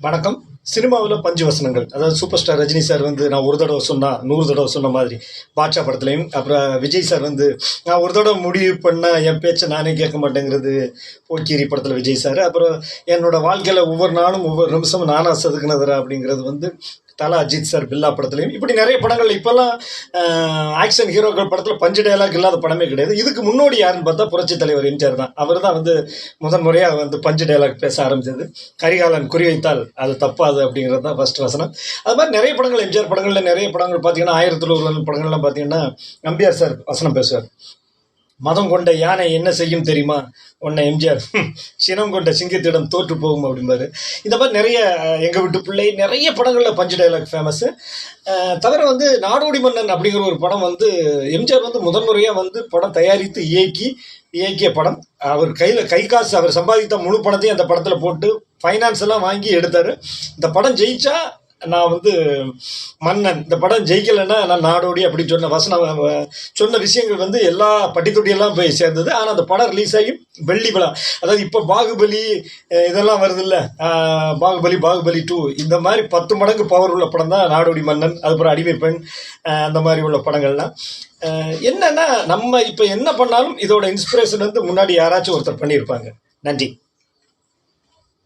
வணக்கம். சினிமாவில் பஞ்சு வசனங்கள், அதாவது சூப்பர் ஸ்டார் ரஜினி சார் வந்து நான் ஒரு தடவை சொன்னால் 100 தடவை சொன்ன மாதிரி பாட்ஷா படத்துலையும், அப்புறம் விஜய் சார் வந்து நான் ஒரு தடவை முடிவு பண்ணால் என் பேச்சை நானே கேட்க மாட்டேங்கிறது போக்கிரி படத்தில் விஜய் சார். அப்புறம் என்னோட வாழ்க்கையில் ஒவ்வொரு நாளும் ஒவ்வொரு நிமிஷமும் நானாக செதுக்குனதுரா அப்படிங்கிறது வந்து தலா அஜித் சார் பில்லா படத்துலையும். இப்படி நிறைய படங்கள் இப்போல்லாம் ஆக்ஷன் ஹீரோக்கள் படத்தில் பஞ்சு டயலாக் இல்லாத படமே கிடையாது. இதுக்கு முன்னோடி யாருன்னு பார்த்தா புரட்சி தலைவர் எம்ஜிஆர் தான். அவர் தான் வந்து முதன் முறையாக வந்து பஞ்சு டயலாக் பேச ஆரம்பிச்சது. கரிகாலன் குறிவைத்தால் அது தப்பாது அப்படிங்கிறது தான் ஃபர்ஸ்ட் வசனம். அது மாதிரி நிறைய படங்கள், எம்ஜிஆர் படங்களில் நிறைய படங்கள் பார்த்தீங்கன்னா, 1001 படங்கள்லாம் பார்த்தீங்கன்னா நம்பியார் சார் வசனம் பேசுவார். மதம் கொண்ட யானை என்ன செய்யும் தெரியுமா, உன்னை எம்ஜிஆர் சினம் கொண்ட சிங்கத்திடம் தோற்று போகும் அப்படிம்பாரு. இந்த மாதிரி நிறைய எங்கள் வீட்டு பிள்ளை நிறைய படங்களில் பஞ்சு டைலாக் ஃபேமஸ்ஸு. தவிர வந்து நாடோடி மன்னன் அப்படிங்கிற ஒரு படம் வந்து எம்ஜிஆர் வந்து முதன்முறையாக வந்து படம் தயாரித்து இயக்கிய படம். அவர் கையில் கை காசு அவர் சம்பாதித்த முழு படத்தையும் அந்த படத்தில் போட்டு ஃபைனான்ஸ் எல்லாம் வாங்கி எடுத்தார். இந்த படம் ஜெயிச்சா நான் வந்து மன்னன், இந்த படம் ஜெயிக்கலைன்னா நான் நாடோடி அப்படின்னு சொன்ன வசனம் சொன்ன விஷயங்கள் வந்து எல்லா பட்டித்தொட்டியெல்லாம் போய் சேர்ந்தது. ஆனால் அந்த படம் ரிலீஸ் ஆகி வெள்ளி விழா, அதாவது இப்போ பாகுபலி இதெல்லாம் வருது இல்லை, பாகுபலி 2 இந்த மாதிரி 10 மடங்கு பவர் உள்ள படம் தான் நாடோடி மன்னன். அதுக்கப்புறம் அடிமை பெண், அந்த மாதிரி உள்ள படங்கள்லாம். என்னன்னா நம்ம இப்போ என்ன பண்ணாலும் இதோட இன்ஸ்பிரேஷன் வந்து முன்னாடி யாராச்சும் ஒருத்தர் பண்ணியிருப்பாங்க. நன்றி.